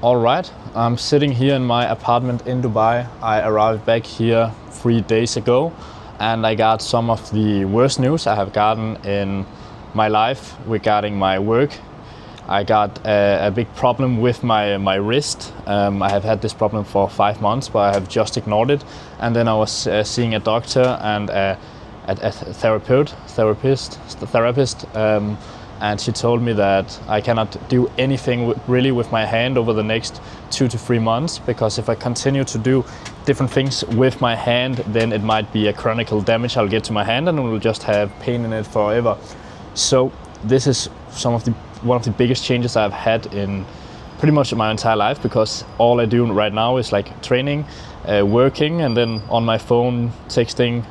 All right, I'm sitting here in my apartment in Dubai. I arrived back here 3 days ago, and I got some of the worst news I have gotten in my life regarding my work. I got a big problem with my wrist. I have had this problem for 5 months, but I have just ignored it. And then I was seeing a doctor and a therapist, and she told me that I cannot do anything really with my hand over the next 2 to 3 months, because if I continue to do different things with my hand, then it might be a chronic damage I'll get to my hand and I will just have pain in it forever. So this is one of the biggest changes I've had in pretty much my entire life, because all I do right now is like training, working, and then on my phone, texting,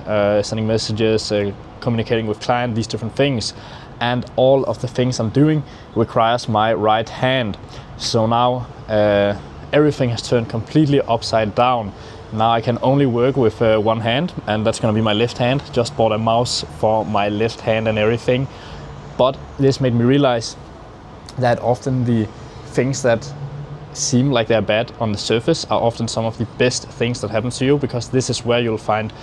sending messages, communicating with clients, these different things. And all of the things I'm doing requires my right hand. So now everything has turned completely upside down. Now I can only work with one hand, and that's gonna be my left hand. Just bought a mouse for my left hand and everything. But this made me realize that often the things that seem like they're bad on the surface are often some of the best things that happen to you, because this is where you'll find,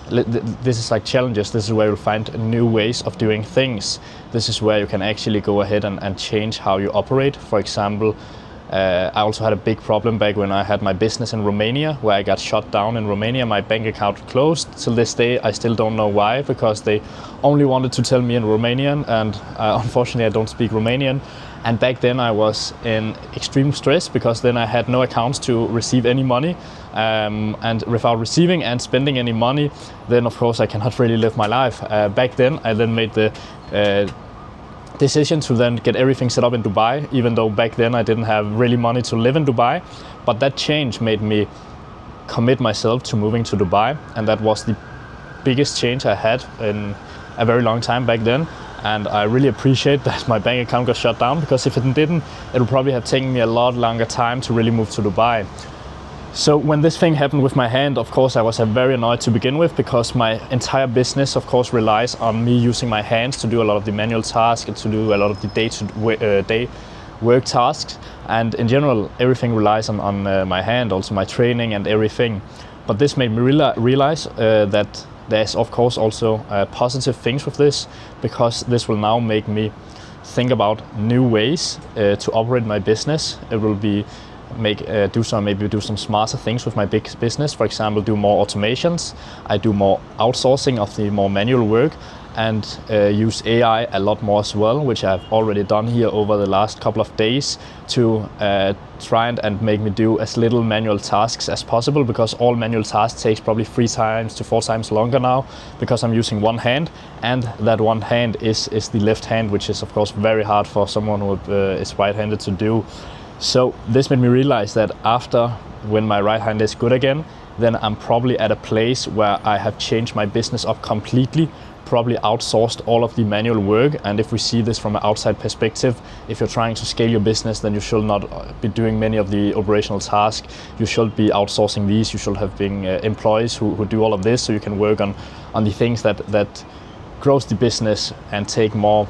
this is like challenges, this is where you'll find new ways of doing things. This is where you can actually go ahead and change how you operate. For example, I also had a big problem back when I had my business in Romania, where I got shut down in Romania. My bank account closed. Till this day, I still don't know why, because they only wanted to tell me in Romanian, and unfortunately I don't speak Romanian. And back then I was in extreme stress, because then I had no accounts to receive any money, and without receiving and spending any money, then of course I cannot really live my life. Back then I then made the decision to then get everything set up in Dubai, even though back then I didn't have really money to live in Dubai. But that change made me commit myself to moving to Dubai, and that was the biggest change I had in a very long time back then. And I really appreciate that my bank account got shut down, because if it didn't, it would probably have taken me a lot longer time to really move to Dubai. So when this thing happened with my hand, of course I was very annoyed to begin with, because my entire business of course relies on me using my hands to do a lot of the manual tasks and to do a lot of the day-to-day work tasks. And in general, everything relies on my hand, also my training and everything. But this made me realize that there's of course also positive things with this, because this will now make me think about new ways to operate my business. It will be maybe do some smarter things with my big business. For example, do more automations. I do more outsourcing of the more manual work, and use AI a lot more as well, which I've already done here over the last couple of days to try and make me do as little manual tasks as possible, because all manual tasks takes probably 3 times to 4 times longer now, because I'm using one hand, and that one hand is the left hand, which is of course very hard for someone who is right-handed to do. So this made me realize that after, when my right hand is good again, then I'm probably at a place where I have changed my business up completely, probably outsourced all of the manual work. And if we see this from an outside perspective, if you're trying to scale your business, then you should not be doing many of the operational tasks. You should be outsourcing these. You should have been employees who do all of this, so you can work on the things that grows the business and take more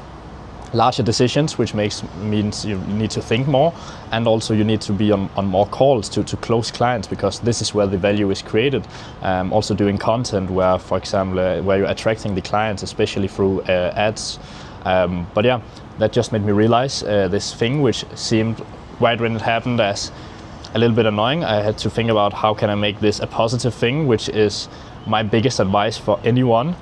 larger decisions, which means you need to think more, and also you need to be on more calls to close clients, because this is where the value is created. Also doing content where, for example, where you're attracting the clients, especially through ads. But yeah, that just made me realize this thing, which seemed right when it happened as a little bit annoying. I had to think about how can I make this a positive thing, which is my biggest advice for anyone.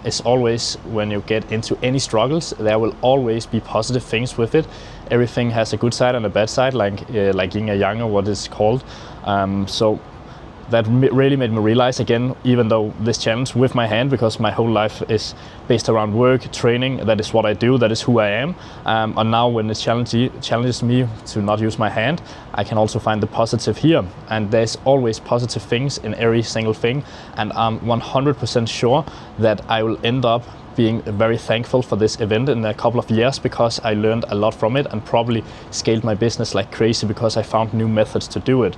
Is always, when you get into any struggles, there will always be positive things with it. Everything has a good like and a bad side, like yin and yang, or what it's called. So that really made me realize again, even though this challenge with my hand, because my whole life is based around work, training, that is what I do, that is who I am. And now when it challenges me to not use my hand, I can also find the positive here. And there's always positive things in every single thing. And I'm 100% sure that I will end up being very thankful for this event in a couple of years, because I learned a lot from it and probably scaled my business like crazy, because I found new methods to do it.